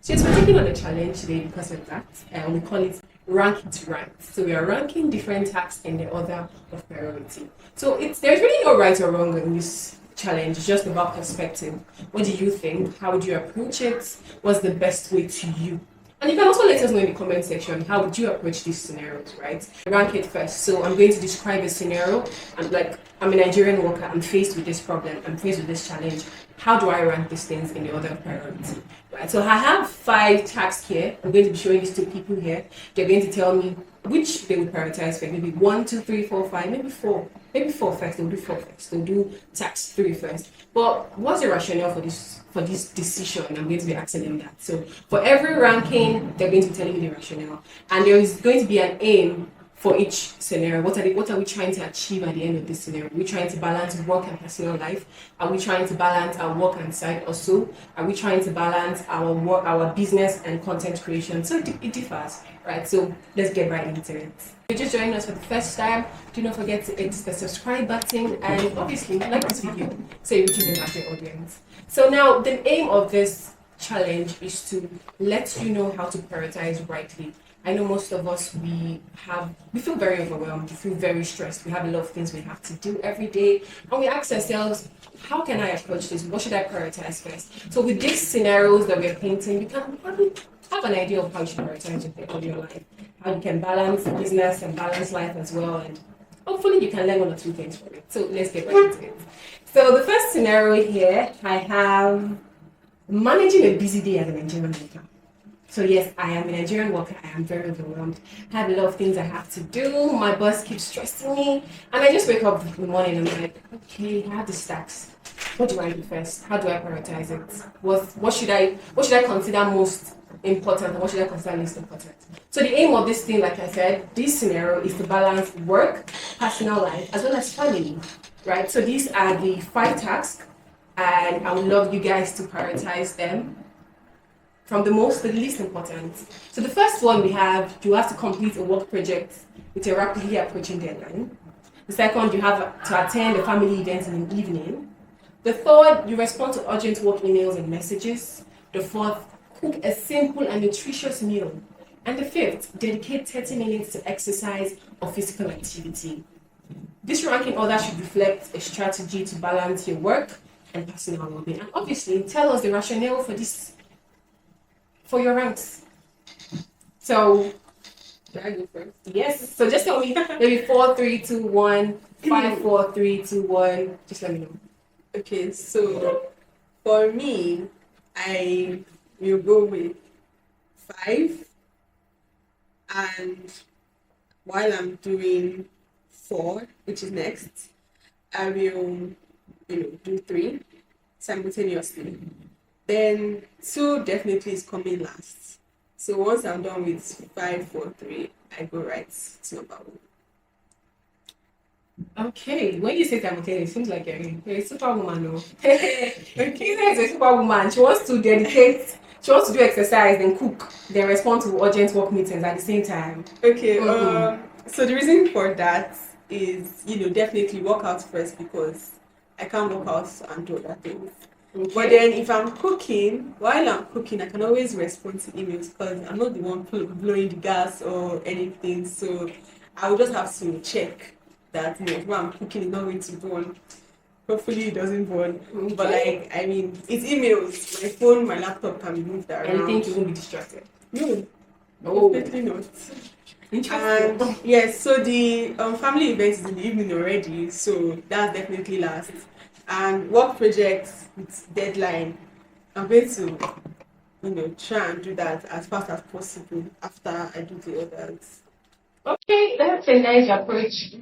Since we're taking on a challenge today because of that, we call it rank it right. So we are ranking different tasks in the order of priority. So there's really no right or wrong in this challenge. It's just about perspective. What do you think? How would you approach it? What's the best way to you? And you can also let us know in the comment section how would you approach these scenarios, right? Rank it first. So I'm going to describe a scenario. I'm a Nigerian worker. I'm faced with this problem. I'm faced with this challenge. How do I rank these things in the order of priority? Right. So I have 5 tasks here. I'm going to be showing these to people here. They're going to tell me which they would prioritize for. Maybe 1, 2, 3, 4, 5, maybe 4. Maybe 4 first. They'll do 4 first. They'll do task 3 first. But what's the rationale for this decision? I'm going to be asking them that. So for every ranking, they're going to be telling me the rationale. And there is going to be an aim for each scenario. What are we trying to achieve at the end of this scenario? Are we trying to balance work and personal life? Are we trying to balance our work and side also? Are we trying to balance our work, our business and content creation? So it differs, right? So let's get right into it. If you're just joining us for the first time, do not forget to hit the subscribe button and obviously like this video so you reach a larger audience. So now the aim of this challenge is to let you know how to prioritize rightly. I know most of us, we feel very overwhelmed, we feel very stressed. We have a lot of things we have to do every day. And we ask ourselves, how can I approach this? What should I prioritize first? So with these scenarios that we're painting, you can probably have an idea of how you should prioritize your life. How you can balance business and balance life as well. And hopefully you can learn 1 or 2 things from it. So let's get right into it. So the first scenario here, I have managing a busy day as a Nigerian worker. So yes, I am a Nigerian worker. I am very overwhelmed. I have a lot of things I have to do. My boss keeps stressing me. And I just wake up in the morning and I'm like, okay, I have the tax. What do I do first? How do I prioritize it? What should I consider most important and what should I consider least important? So the aim of this thing, like I said, this scenario is to balance work, personal life, as well as family. Right? So these are the 5 tasks and I would love you guys to prioritize them from the most to the least important. So the first one you have to complete a work project with a rapidly approaching deadline. The second, you have to attend a family event in the evening. The third, you respond to urgent work emails and messages. The fourth, cook a simple and nutritious meal. And the fifth, dedicate 30 minutes to exercise or physical activity. This ranking order should reflect a strategy to balance your work and personal well-being. And obviously, tell us the rationale for your ranks. So, should I go first? Yes. So just tell me maybe 4, 3, 2, 1, 5, 4, 3, 2, 1. Just let me know. Okay, so for me, I will go with 5, and while I'm doing 4, which is next, I will, do 3 simultaneously. Then 2 definitely is coming last. So once I'm done with 5, 4, 3, I go right to number 1. Okay. When you say simultaneous, it seems like you're a superwoman, no? Okay, Kisa is a superwoman. She wants to do exercise, then cook, then respond to urgent work meetings at the same time. Okay, so the reason for that is, definitely work out first because I can't work out and do other things. Okay. But then if I'm cooking, while I'm cooking, I can always respond to emails because I'm not the one blowing the gas or anything. So I will just have to check that when I'm cooking it's not going to burn. Hopefully it doesn't burn. Okay. But it's emails. My phone, my laptop can be moved around. And you think you won't be distracted? No. Oh. Definitely not. Interesting. And yes, so the family event is in the evening already, so that's definitely last. And work projects with deadline, I'm going to try and do that as fast as possible after I do the others. Okay, that's a nice approach.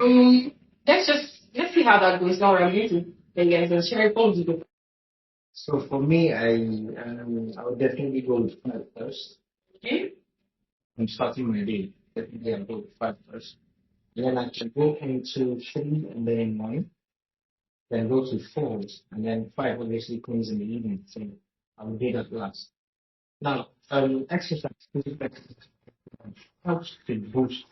Let's see how that goes. Now I'm going to then guys will share it. So for me, I would definitely go with 5 first. Okay. I'm starting my day. Definitely I'll go with 5 first. Then I can go into 3 and then 1. Then go to 4 and then 5 obviously comes in the evening. So I will do that last. Now, exercise physical exercise helps to boost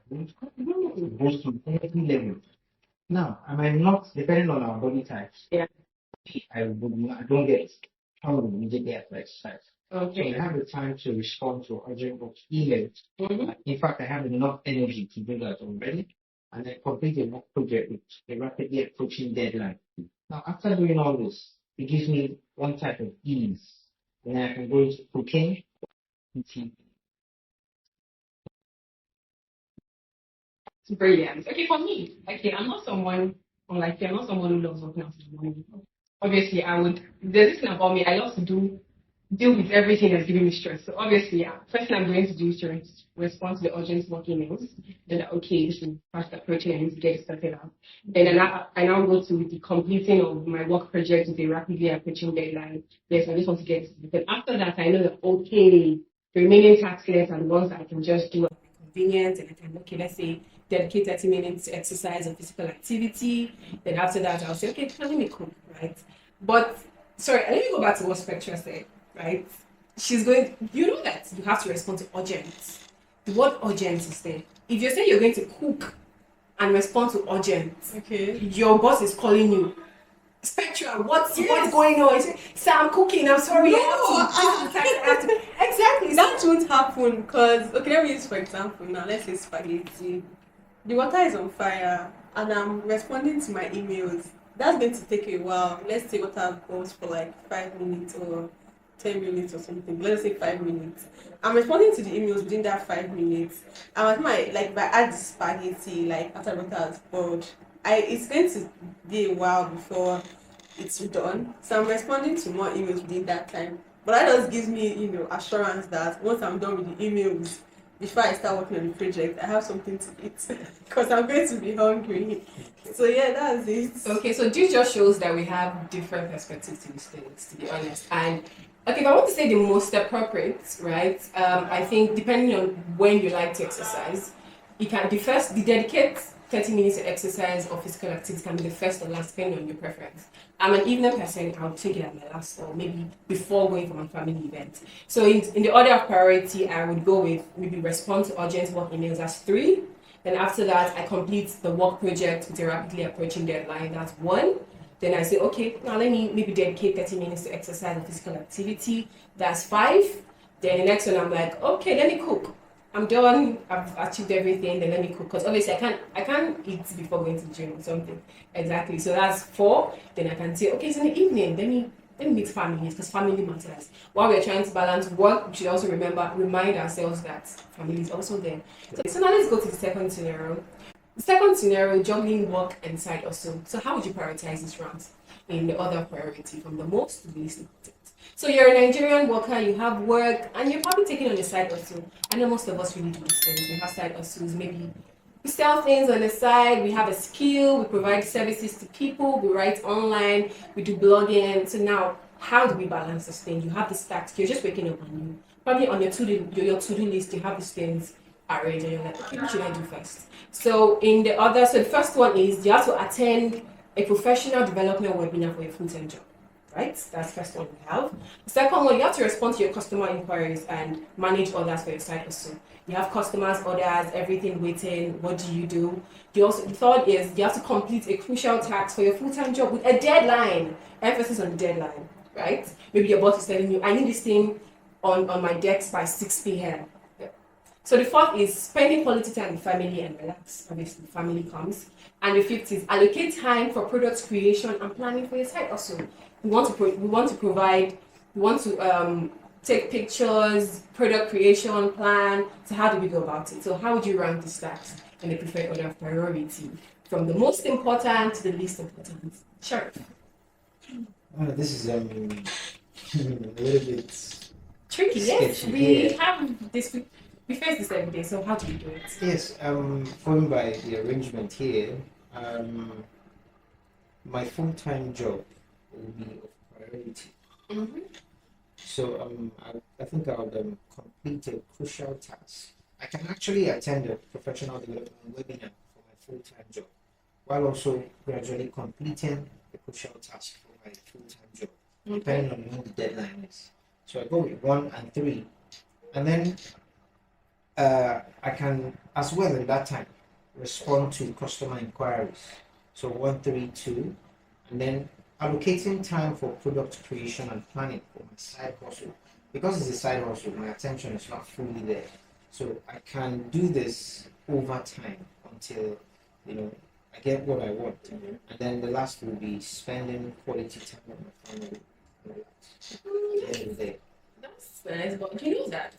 to every level. Now, I might not, depending on our body types, Yeah. I don't get home immediately after exercise. So Okay. I have the time to respond to urgent work emails. Mm-hmm. In fact, I have enough energy to do that already, and I complete a work project with a rapidly approaching deadline. Now, after doing all this, it gives me one type of ease. Then I can go into cooking, eating. Brilliant. Okay, for me, okay, I'm not someone, unlike you, I'm not someone who loves working out in the morning. Obviously, there's this thing about me, I love to deal with everything that's giving me stress. So obviously, yeah, first thing I'm going to do is to respond to the urgent work emails. Then, okay, this is fast approaching, I need to get it started out. Then I now go to the completing of my work project with a rapidly approaching deadline. Yes, I just want to get it started. After that, I know that, okay, the remaining tasks are the ones that I can just do at my convenience, and I can, okay, let's say, dedicate 30 minutes to exercise or physical activity. Then after that, I'll say, okay, let me cook, right? But, sorry, let me go back to what Spectra said, right? You know that you have to respond to urgent. The word urgent is there. If you're saying you're going to cook and respond to urgent, Okay. your boss is calling you. Spectra, what's Yes. going on? You say, Sir, I'm cooking, I'm sorry. No, I have to. Exactly. That won't happen because, okay, let me use for example now. Let's say spaghetti. The water is on fire and I'm responding to my emails. That's going to take a while. Let's say water goes for like 5 minutes or 10 minutes or something. Let's say 5 minutes. I'm responding to the emails within that 5 minutes. And at my like if I add the spaghetti like after water has boiled, it's going to be a while before it's done. So I'm responding to more emails within that time. But that just gives me, assurance that once I'm done with the emails, before I start working on the project, I have something to eat because I'm going to be hungry. So yeah, that's it. Okay, so this just shows that we have different perspectives to these things, to be honest. And okay, if I want to say the most appropriate, right? I think depending on when you like to exercise, you can the dedicate 30 minutes to exercise or physical activity can be the first or last, depending on your preference. I'm an evening person, I'll take it at my last or maybe before going for my family event. So in the order of priority, I would go with maybe respond to urgent work emails as 3. Then after that, I complete the work project with a rapidly approaching deadline. That's 1. Then I say, okay, now let me maybe dedicate 30 minutes to exercise or physical activity. That's 5. Then the next one, I'm like, okay, let me cook. I'm done. I've achieved everything. Then let me cook because obviously I can't eat before going to the gym or something. Exactly. So that's 4. Then I can say, okay, it's in the evening. Let me meet families because family matters. While we're trying to balance work, we should also remind ourselves that family is also there. So now let's go to the second scenario. The second scenario, juggling work and side hustle. So how would you prioritize this round in the order of priority from the most to the least important? So you're a Nigerian worker, you have work, and you're probably taking on a side hustle. I know most of us really do these things. We have side hustles, maybe we sell things on the side, we have a skill, we provide services to people, we write online, we do blogging. So now, how do we balance this thing? You have the stacks, you're just waking up and you probably on your to-do list, you have these things arranged and you're like, okay, what should I do first? So the first one is you have to attend a professional development webinar for your full-time job. Right? That's the first one we have. The second one, you have to respond to your customer inquiries and manage orders for your side hustle. You have customers, orders, everything waiting. What do? The third is you have to complete a crucial task for your full-time job with a deadline. Emphasis on the deadline, right? Maybe your boss is telling you, I need this thing on my desk by 6 p.m. So the fourth is spending quality time with family and relax. Obviously, family comes. And the fifth is allocate time for product creation and planning for your side hustle. We want to take pictures, product creation, plan. So how do we go about it? So how would you rank the stacks in the preferred order of priority from the most important to the least important? Sure. This is a little bit Tricky, yes. sketchy. We Yeah. have this. We face this every day. So how do we do it? Yes, going by the arrangement here, my full-time job will be of priority. Mm-hmm. So I think I would complete a crucial task. I can actually attend a professional development webinar for my full-time job, while also gradually completing the crucial task for my full-time job, depending on when the deadline is. So I go with 1 and 3, and then I can, as well in that time, respond to customer inquiries. So 1, 3, 2, and then allocating time for product creation and planning for my side hustle. Because it's a side hustle, my attention is not fully there. So I can do this over time until I get what I want. And then the last will be spending quality time with my family. At the end of the day. That's nice, but you know that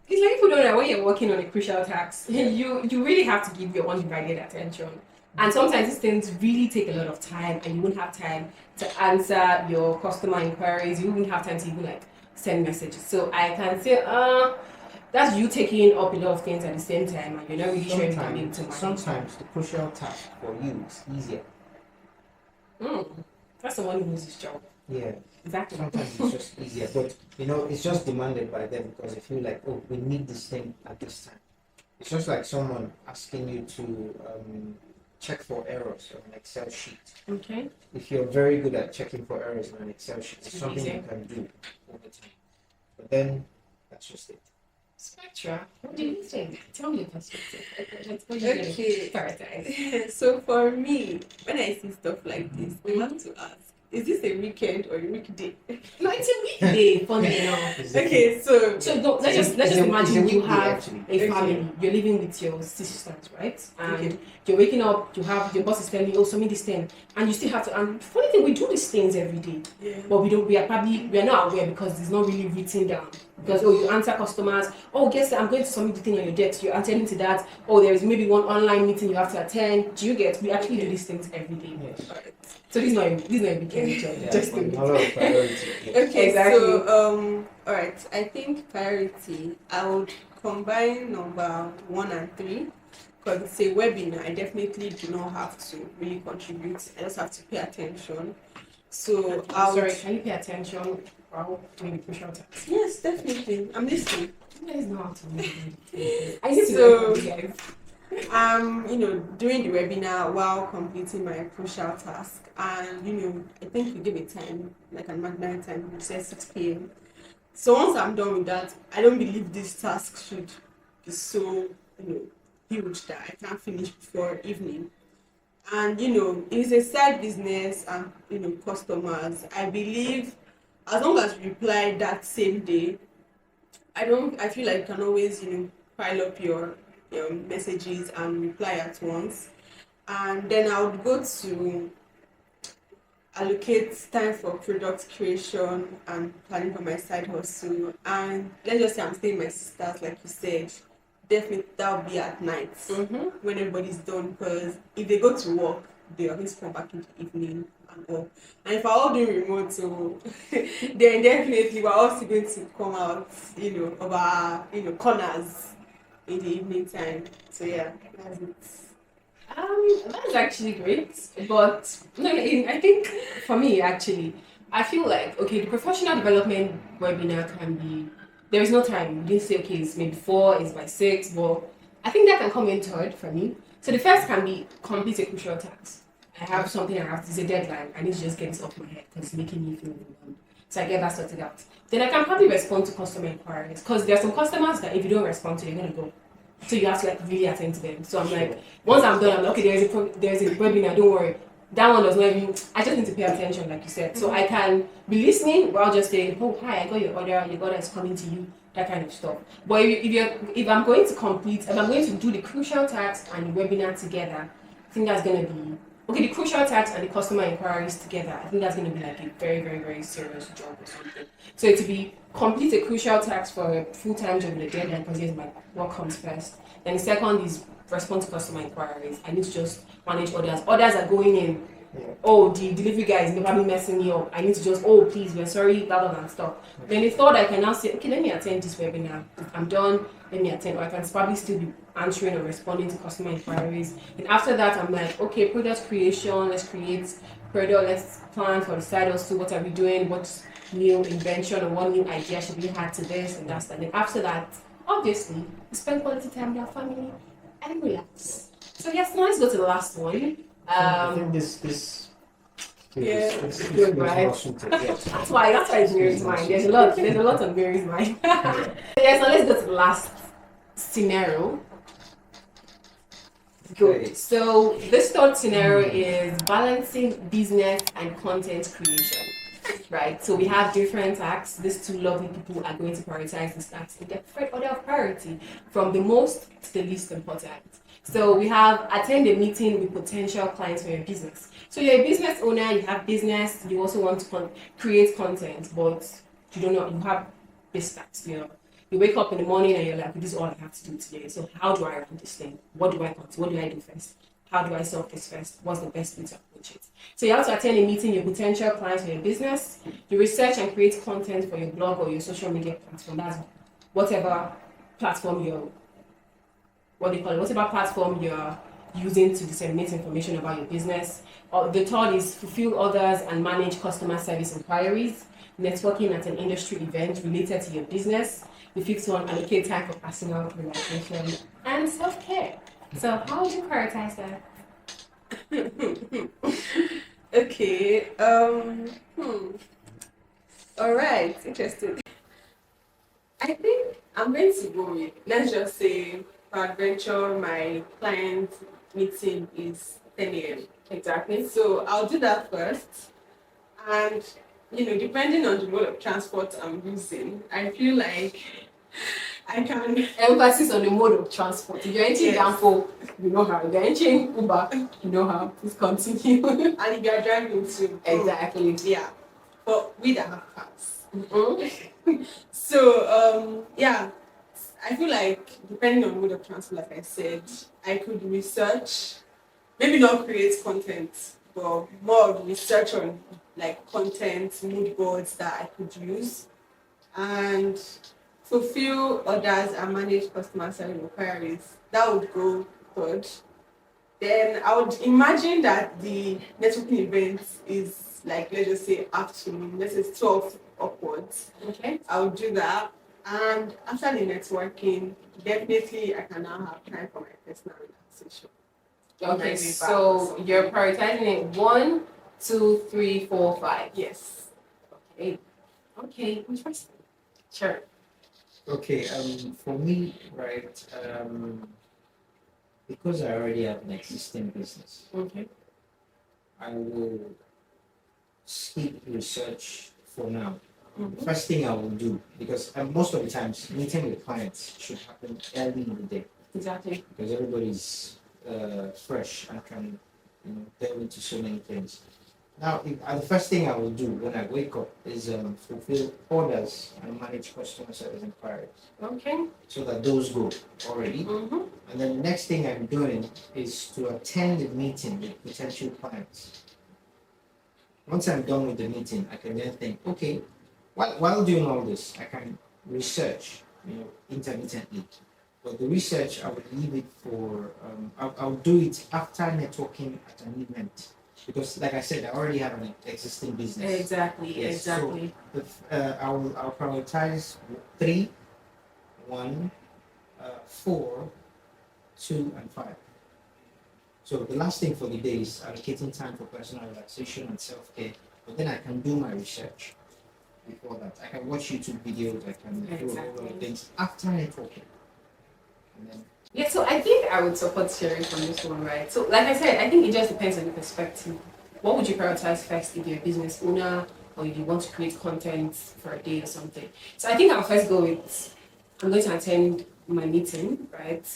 it's like people know that when you're working on a crucial task, you really have to give your undivided attention. And sometimes these things really take a lot of time, and you won't have time to answer your customer inquiries. You won't have time to even like send messages. So I can say, that's you taking up a lot of things at the same time, and you're not really sure if you can be able to manage. Sometimes the crucial task for you is easier. That's the one who knows his job. Yeah. Exactly. Sometimes it's just easier, but it's just demanded by them because they feel like, oh, we need this thing at this time. It's just like someone asking you to check for errors on an Excel sheet. Okay. If you're very good at checking for errors on an Excel sheet, it's something easy. you can do all the time. But then that's just it. Spectra, what do you think? Tell me your perspective. Okay. Prioritize. So for me, when I see stuff like this, I have to ask, is this a weekend or a weekday? No, it's a weekday. Funny enough. Okay, so So let's just imagine you have actually. a family. You're living with your sisters, right? And Okay. you're waking up. You have your boss is telling you, "Oh, submit this thing," and you still have to. And funny thing, we do these things every day, yeah. but we don't. We are not aware because it's not really written down. Because you answer customers. Oh, guess I'm going to submit the thing on your desk. You're attending to that. Oh, there is maybe one online meeting you have to attend. Do you get? We actually do these things every day. Yes. Alright. So this is not a weekend job. Yeah, Just but a not a priority. Yeah. Okay, Exactly. so alright, I think priority, I would combine number 1 and 3 because it's a webinar. I definitely do not have to really contribute. I just have to pay attention. So I would, Sorry, can you pay attention while doing the crucial task? yes, definitely. I'm listening. You guys know how to do it. I need to So- know you guys. Doing the webinar while completing my crucial task, and I think we give it time, like an imaginary time, we say 6 p.m. So once I'm done with that, I don't believe this task should be so huge that I can't finish before evening. And it's a side business, and customers. I believe as long as you reply that same day, I feel like you can always pile up your messages and reply at once. And then I would go to allocate time for product creation and planning for my side hustle. And let's just say I'm staying with my sisters, like you said, definitely that'll be at night when everybody's done, because if they go to work, they are going to come back in the evening and all. And if we're all doing remote, so then definitely we're also going to come out, of our corners in the evening time. So yeah, that's it. That's actually great, but no, I think for me actually, I feel like okay, the professional development webinar can be. There is no time. You didn't say okay, it's maybe 4, it's by 6, but I think that can come in third for me. So the first can be complete a crucial task. I have something I have to. It's a deadline. I need to just get this off my head because it's making me feel overwhelmed. So I get that sorted out. Then I can probably respond to customer inquiries because there are some customers that if you don't respond to, you're gonna go. So you have to like really attend to them. So I'm like, once I'm done, I'm like, okay, there's a webinar, don't worry. That one does not even, I just need to pay attention, like you said. So I can be listening while just saying, oh, hi, I got your order is coming to you, that kind of stuff. But if I'm going to do the crucial task and the webinar together, I think that's going to be, okay, the crucial task and the customer inquiries together, I think that's going to be like a very, very, very serious job or something. So to be complete a crucial task for a full-time job with a deadline, because here's my work comes first. Then the second is respond to customer inquiries. I need to just manage orders. Orders are going in. Yeah. Oh, the delivery guy is probably messing me up. I need to just, oh, please, we're sorry, blah, blah, blah, stuff. Then the third, I can now say, okay, let me attend this webinar. If I'm done, let me attend. Or I can probably still be answering or responding to customer inquiries. And after that, I'm like, okay, product creation, let's create product, let's plan for the side hustle. What are we doing? What's new invention or what new idea should we add to this? And that's that. Then after that, obviously, we spend quality time with our family and relax. So yes, now let's go to the last one. I think this Yeah. this Good, more right? suited, yeah. That's why it's Mary's mind. There's a lot on Mary's mind. Yeah. Yeah, so let's go to the last scenario. Good. Okay. So this third scenario is balancing business and content creation. Right. So we have different tasks. These two lovely people are going to prioritize these tasks in different order of priority, from the most to the least important. So we have attend a meeting with potential clients for your business. So you're a business owner, you have business, you also want to create content, but you don't know, you have this task, You wake up in the morning and you're like, this is all I have to do today. So how do I run this thing? What do I do first? How do I solve this first? What's the best way to approach it? So you have to attend a meeting, your potential clients for your business. You research and create content for your blog or your social media platform. That's whatever platform whatever platform you're using to disseminate information about your business. The third is fulfill others and manage customer service inquiries, networking at an industry event related to your business. The fifth one, allocate time for personal relaxation and self-care. So how would you prioritize that? Okay. All right. Interesting. I think I'm going to go with, let's just say, for adventure, my client meeting is 10 a.m. Exactly. So I'll do that first. And, depending on the mode of transport I'm using, I feel like I can. Emphasis on the mode of transport. If you're entering Yes. Danfo, you know how. If you're entering Uber, you know how. Please continue. And if you're driving too. Exactly. Yeah. But we don't have cars. Mm-hmm. So, I feel like depending on mode of transport, like I said, I could research, maybe not create content, but more of research on like content, mood boards that I could use, and fulfill orders and manage customer service inquiries. That would go third. Then I would imagine that the networking event is like, let's just say afternoon, let's say 12 upwards. Okay. I would do that. And after the networking, definitely I can now have time for my personal relaxation. Okay, so you're prioritizing it 1, 2, 3, 4, 5. Yes. Okay. Okay, interesting. Sure. Okay, for me, right, because I already have an existing business, Okay. I will skip research for now. Mm-hmm. First thing I will do, because most of the times meeting with clients should happen early in the day, Exactly. because everybody's fresh and can delve into so many things. Now, the first thing I will do when I wake up is fulfill orders and manage customer service inquiries, Okay. so that those go already. Mm-hmm. And then the next thing I'm doing is to attend the meeting with potential clients. Once I'm done with the meeting, I can then think, okay, while doing all this, I can research, intermittently. But the research, I would leave it for, I'll do it after networking at an event. Because, like I said, I already have an existing business. Exactly. Yes, Exactly. So I'll prioritize 3, 1, 4, 2, and 5. So the last thing for the day is allocating time for personal relaxation and self-care. But then I can do my research before that. I can watch YouTube videos. I can do a whole lot of things after networking. And then Yeah, so I think I would support sharing from this one, right? So, like I said, I think it just depends on your perspective. What would you prioritize first if you're a business owner or if you want to create content for a day or something? So, I think I'll first go with I'm going to attend my meeting, right?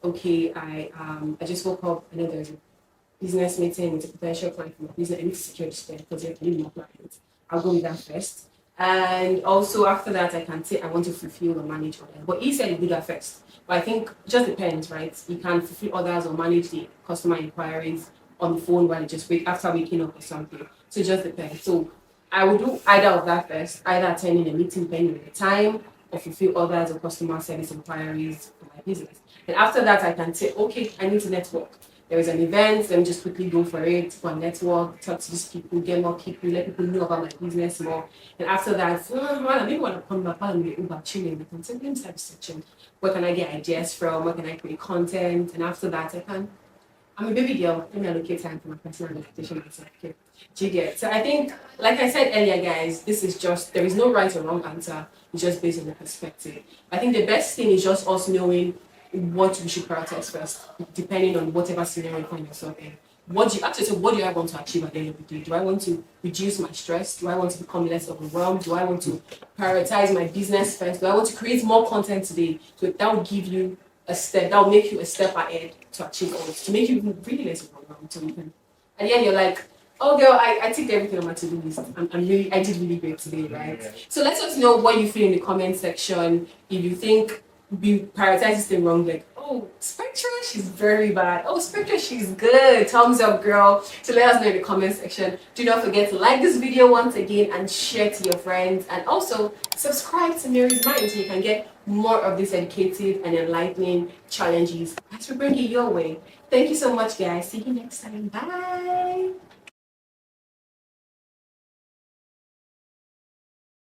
Okay, I just woke up. I know there's a business meeting with a potential client for my business. I need to secure this there because I need more clients. I'll go with that first. And also after that, I can say I want to fulfill or manage orders. But he said you do that first. But I think it just depends, right? You can fulfill orders or manage the customer inquiries on the phone while you just wake after waking up or something. So it just depends. So I will do either of that first, either attending a meeting depending on the time, or fulfill orders or customer service inquiries for my business. And after that, I can say, okay, I need to network. There is an event, let me just quickly go for it, go and network, talk to these people, get more people, let people know about my business more. And after that, maybe when I come back, I'll be Uber chilling, I can say, let me start searching. Where can I get ideas from? Where can I create content? And after that, I'm a baby girl, let me allocate time for my personal relaxation and self-care. Do you get? So I think, like I said earlier, guys, this is just, there is no right or wrong answer. It's just based on the perspective. I think the best thing is just us knowing what we should prioritize first, depending on whatever scenario you find yourself in. What do you actually, so what do I want to achieve at the end of the day? Do I want to reduce my stress? Do I want to become less overwhelmed? Do I want to prioritize my business first? Do I want to create more content today? So that will give you a step, that will make you a step ahead to achieve all this, to make you really less overwhelmed. So you can, and then you're like, oh girl, I ticked everything on my to-do list. I did really great today, right? Yeah. So let us know what you feel in the comment section. If you think we prioritize this thing wrong, like, oh, Spectra, she's very bad. Oh, Spectra, she's good. Thumbs up, girl. So let us know in the comment section. Do not forget to like this video once again and share to your friends. And also subscribe to Mary's Mind so you can get more of these educative and enlightening challenges as we bring it your way. Thank you so much, guys. See you next time. Bye.